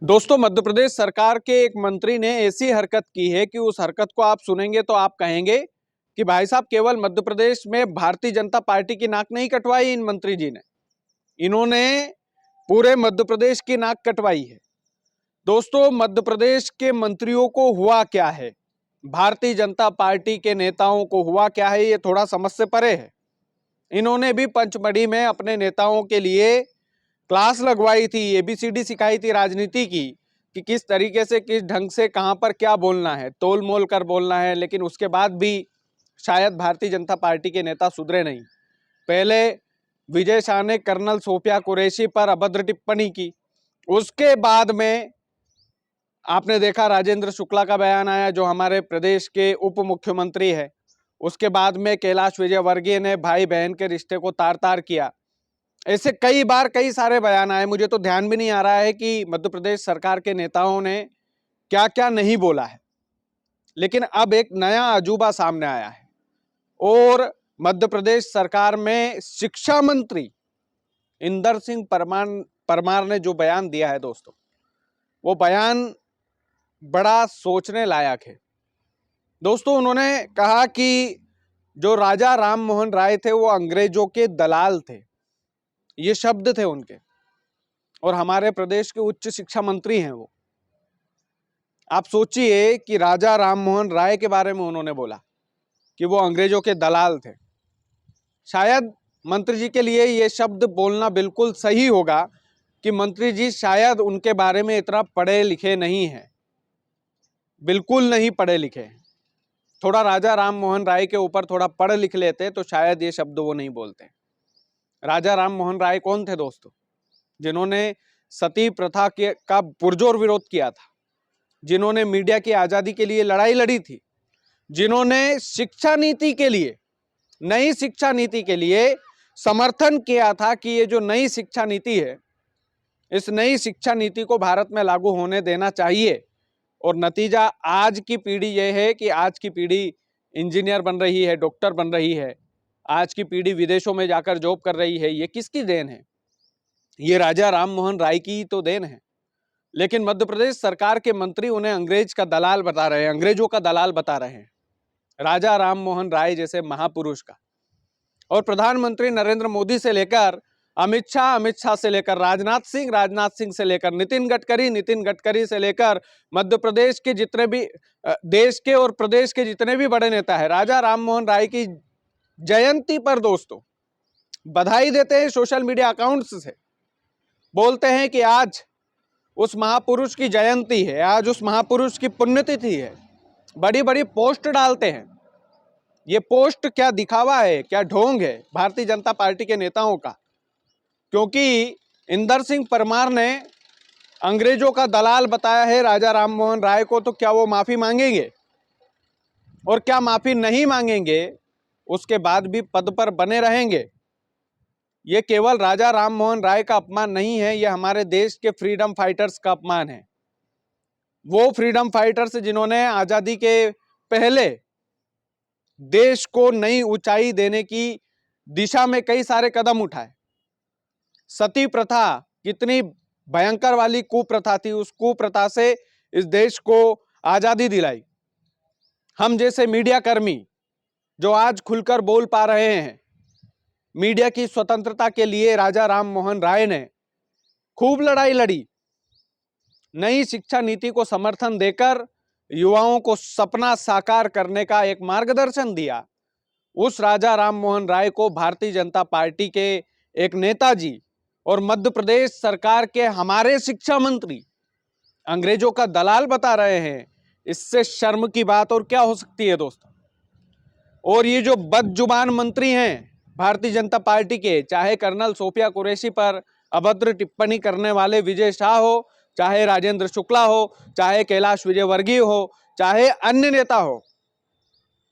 दोस्तों, मध्य प्रदेश सरकार के एक मंत्री ने ऐसी हरकत की है कि उस हरकत को आप सुनेंगे तो आप कहेंगे कि भाई साहब, केवल मध्य प्रदेश में भारतीय जनता पार्टी की नाक नहीं कटवाई इन मंत्री जी ने, इन्होंने पूरे मध्य प्रदेश की नाक कटवाई है। दोस्तों, मध्य प्रदेश के मंत्रियों को हुआ क्या है, भारतीय जनता पार्टी के नेताओं को हुआ क्या है, ये थोड़ा समझ से परे है। इन्होंने भी पंचमढ़ी में अपने नेताओं के लिए क्लास लगवाई थी, एबीसीडी सिखाई थी राजनीति की, कि किस तरीके से, किस ढंग से, कहां पर क्या बोलना है, तोल मोल कर बोलना है। लेकिन उसके बाद भी शायद भारतीय जनता पार्टी के नेता सुधरे नहीं। पहले विजय शाह ने कर्नल सोफिया कुरैशी पर अभद्र टिप्पणी की, उसके बाद में आपने देखा राजेंद्र शुक्ला का बयान आया, जो हमारे प्रदेश के उप मुख्यमंत्री है। उसके बाद में कैलाश विजयवर्गीय ने भाई बहन के रिश्ते को तार तार किया। ऐसे कई बार कई सारे बयान आए, मुझे तो ध्यान भी नहीं आ रहा है कि मध्य प्रदेश सरकार के नेताओं ने क्या क्या नहीं बोला है। लेकिन अब एक नया अजूबा सामने आया है और मध्य प्रदेश सरकार में शिक्षा मंत्री इंदर सिंह परमार ने जो बयान दिया है दोस्तों, वो बयान बड़ा सोचने लायक है। दोस्तों, उन्होंने कहा कि जो राजा राम मोहन राय थे वो अंग्रेजों के दलाल थे, ये शब्द थे उनके, और हमारे प्रदेश के उच्च शिक्षा मंत्री हैं वो। आप सोचिए कि राजा राम मोहन राय के बारे में उन्होंने बोला कि वो अंग्रेजों के दलाल थे। शायद मंत्री जी के लिए ये शब्द बोलना बिल्कुल सही होगा कि मंत्री जी शायद उनके बारे में इतना पढ़े लिखे नहीं हैं, बिल्कुल नहीं पढ़े लिखे हैं। थोड़ा राजा राम मोहन राय के ऊपर थोड़ा पढ़ लिख लेते तो शायद ये शब्द वो नहीं बोलते। राजा राम मोहन राय कौन थे दोस्तों? जिन्होंने सती प्रथा के का पुरजोर विरोध किया था, जिन्होंने मीडिया की आजादी के लिए लड़ाई लड़ी थी, जिन्होंने शिक्षा नीति के लिए, नई शिक्षा नीति के लिए समर्थन किया था कि ये जो नई शिक्षा नीति है, इस नई शिक्षा नीति को भारत में लागू होने देना चाहिए। और नतीजा आज की पीढ़ी ये है कि आज की पीढ़ी इंजीनियर बन रही है, डॉक्टर बन रही है, आज की पीढ़ी विदेशों में जाकर जॉब कर रही है। ये किसकी देन है? ये राजा राम मोहन राय की तो देन है। लेकिन मध्य प्रदेश सरकार के मंत्री उन्हें अंग्रेज का दलाल बता रहे हैं, अंग्रेजों का दलाल बता रहे हैं, राजा राम मोहन राय जैसे महापुरुष का। और प्रधानमंत्री नरेंद्र मोदी से लेकर अमित शाह से लेकर राजनाथ सिंह से लेकर नितिन गडकरी से लेकर मध्य प्रदेश के जितने भी देश के और प्रदेश के जितने भी बड़े नेता है, राजा राम मोहन राय की जयंती पर दोस्तों बधाई देते हैं सोशल मीडिया अकाउंट्स से, बोलते हैं कि आज उस महापुरुष की जयंती है, आज उस महापुरुष की पुण्यतिथि है। बड़ी बड़ी पोस्ट डालते हैं। ये पोस्ट क्या दिखावा है, क्या ढोंग है भारतीय जनता पार्टी के नेताओं का? क्योंकि इंदर सिंह परमार ने अंग्रेजों का दलाल बताया है राजा राम मोहन राय को, तो क्या वो माफी मांगेंगे? और क्या माफी नहीं मांगेंगे उसके बाद भी पद पर बने रहेंगे? ये केवल राजा राम मोहन राय का अपमान नहीं है, ये हमारे देश के फ्रीडम फाइटर्स का अपमान है। वो फ्रीडम फाइटर्स जिन्होंने आजादी के पहले देश को नई ऊंचाई देने की दिशा में कई सारे कदम उठाए। सती प्रथा कितनी भयंकर वाली कुप्रथा थी, उस कुप्रथा से इस देश को आजादी दिलाई। हम जैसे मीडिया कर्मी जो आज खुलकर बोल पा रहे हैं, मीडिया की स्वतंत्रता के लिए राजा राम मोहन राय ने खूब लड़ाई लड़ी, नई शिक्षा नीति को समर्थन देकर युवाओं को सपना साकार करने का एक मार्गदर्शन दिया। उस राजा राम मोहन राय को भारतीय जनता पार्टी के एक नेताजी और मध्य प्रदेश सरकार के हमारे शिक्षा मंत्री अंग्रेजों का दलाल बता रहे हैं। इससे शर्म की बात और क्या हो सकती है दोस्तों? और ये जो बदजुबान मंत्री हैं भारतीय जनता पार्टी के, चाहे कर्नल सोफिया कुरैशी पर अभद्र टिप्पणी करने वाले विजय शाह हो, चाहे राजेंद्र शुक्ला हो, चाहे कैलाश विजयवर्गीय हो, चाहे अन्य नेता हो,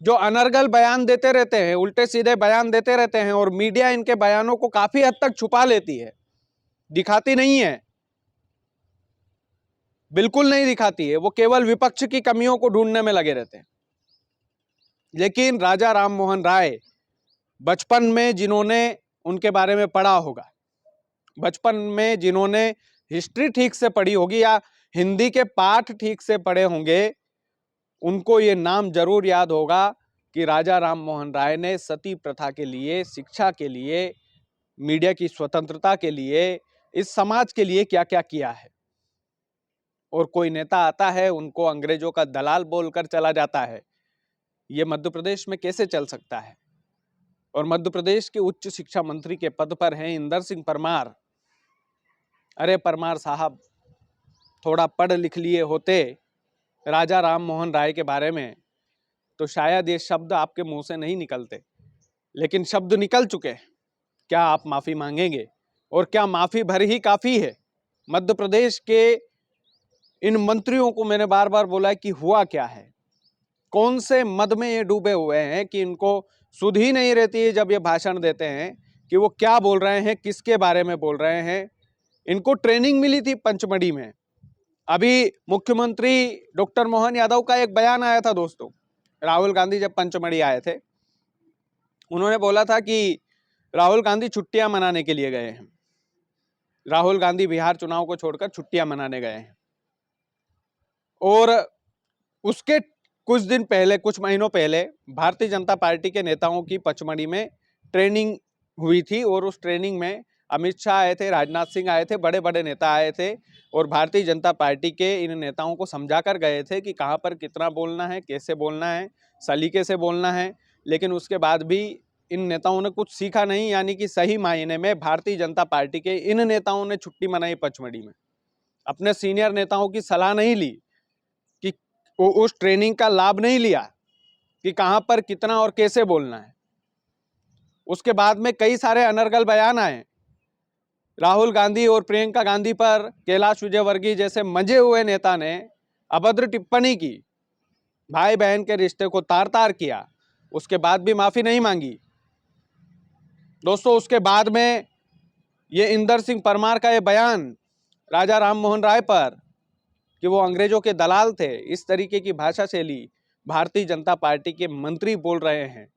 जो अनर्गल बयान देते रहते हैं, उल्टे सीधे बयान देते रहते हैं, और मीडिया इनके बयानों को काफी हद तक छुपा लेती है, दिखाती नहीं है, बिल्कुल नहीं दिखाती है। वो केवल विपक्ष की कमियों को ढूंढने में लगे रहते हैं। लेकिन राजा राम मोहन राय, बचपन में जिन्होंने उनके बारे में पढ़ा होगा, बचपन में जिन्होंने हिस्ट्री ठीक से पढ़ी होगी, या हिंदी के पाठ ठीक से पढ़े होंगे उनको ये नाम जरूर याद होगा कि राजा राम मोहन राय ने सती प्रथा के लिए, शिक्षा के लिए, मीडिया की स्वतंत्रता के लिए, इस समाज के लिए क्या क्या किया है। और कोई नेता आता है उनको अंग्रेजों का दलाल बोलकर चला जाता है। ये मध्य प्रदेश में कैसे चल सकता है? और मध्य प्रदेश के उच्च शिक्षा मंत्री के पद पर हैं इंदर सिंह परमार। अरे परमार साहब, थोड़ा पढ़ लिख लिए होते राजा राम मोहन राय के बारे में तो शायद ये शब्द आपके मुंह से नहीं निकलते, लेकिन शब्द निकल चुके। क्या आप माफी मांगेंगे? और क्या माफी भर ही काफी है? मध्य प्रदेश के इन मंत्रियों को मैंने बार बार बोला है कि हुआ क्या है, कौन से मद में ये डूबे हुए हैं कि इनको सुध ही नहीं रहती है जब ये भाषण देते हैं कि वो क्या बोल रहे हैं, किसके बारे में बोल रहे हैं। इनको ट्रेनिंग मिली थी पंचमढ़ी में। अभी मुख्यमंत्री डॉक्टर मोहन यादव का एक बयान आया था दोस्तों, राहुल गांधी जब पंचमढ़ी आए थे उन्होंने बोला था कि राहुल गांधी छुट्टियां मनाने के लिए गए हैं। राहुल गांधी बिहार चुनाव को छोड़कर छुट्टियां मनाने गए हैं। और उसके कुछ दिन पहले, कुछ महीनों पहले भारतीय जनता पार्टी के नेताओं की पचमढ़ी में ट्रेनिंग हुई थी और उस ट्रेनिंग में अमित शाह आए थे, राजनाथ सिंह आए थे, बड़े बड़े नेता आए थे और भारतीय जनता पार्टी के इन नेताओं को समझा कर गए थे कि कहाँ पर कितना बोलना है, कैसे बोलना है, सलीके से बोलना है। लेकिन उसके बाद भी इन नेताओं ने कुछ सीखा नहीं, यानी कि सही मायने में भारतीय जनता पार्टी के इन नेताओं ने छुट्टी मनाई पचमढ़ी में, अपने सीनियर नेताओं की सलाह नहीं ली, कि उस ट्रेनिंग का लाभ नहीं लिया कि कहां पर कितना और कैसे बोलना है। उसके बाद में कई सारे अनर्गल बयान आए राहुल गांधी और प्रियंका गांधी पर। कैलाश विजयवर्गीय जैसे मंजे हुए नेता ने अभद्र टिप्पणी की, भाई बहन के रिश्ते को तार तार किया, उसके बाद भी माफी नहीं मांगी दोस्तों। उसके बाद में ये इंदर सिंह परमार का ये बयान राजा राम मोहन राय पर कि वो अंग्रेजों के दलाल थे, इस तरीके की भाषा शैली भारतीय जनता पार्टी के मंत्री बोल रहे हैं।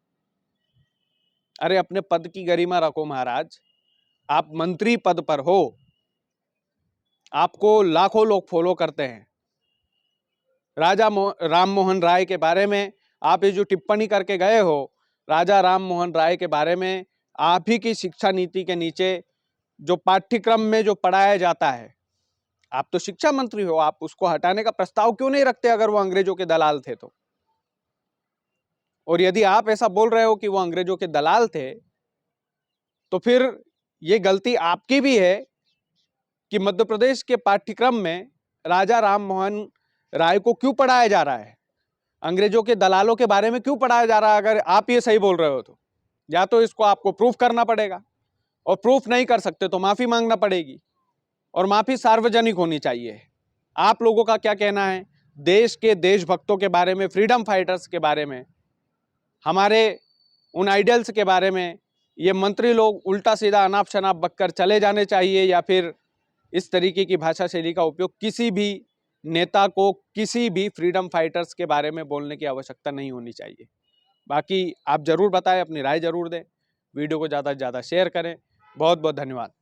अरे अपने पद की गरिमा रखो महाराज, आप मंत्री पद पर हो, आपको लाखों लोग फॉलो करते हैं। राजा राम मोहन राय के बारे में आप ये जो टिप्पणी करके गए हो, राजा राम मोहन राय के बारे में आप ही की शिक्षा नीति के नीचे जो पाठ्यक्रम में जो पढ़ाया जाता है, आप तो शिक्षा मंत्री हो, आप उसको हटाने का प्रस्ताव क्यों नहीं रखते अगर वो अंग्रेजों के दलाल थे तो? और यदि आप ऐसा बोल रहे हो कि वो अंग्रेजों के दलाल थे तो फिर ये गलती आपकी भी है कि मध्य प्रदेश के पाठ्यक्रम में राजा राम मोहन राय को क्यों पढ़ाया जा रहा है, अंग्रेजों के दलालों के बारे में क्यों पढ़ाया जा रहा है। अगर आप ये सही बोल रहे हो तो या तो इसको आपको प्रूफ करना पड़ेगा, और प्रूफ नहीं कर सकते तो माफी मांगना पड़ेगी, और माफी सार्वजनिक होनी चाहिए। आप लोगों का क्या कहना है देश के देशभक्तों के बारे में, फ्रीडम फाइटर्स के बारे में, हमारे उन आइडियल्स के बारे में? ये मंत्री लोग उल्टा सीधा अनाप शनाप बककर चले जाने चाहिए, या फिर इस तरीके की भाषा शैली का उपयोग किसी भी नेता को किसी भी फ्रीडम फाइटर्स के बारे में बोलने की आवश्यकता नहीं होनी चाहिए? बाकी आप जरूर बताएं, अपनी राय जरूर दें, वीडियो को ज़्यादा से ज़्यादा शेयर करें। बहुत बहुत धन्यवाद।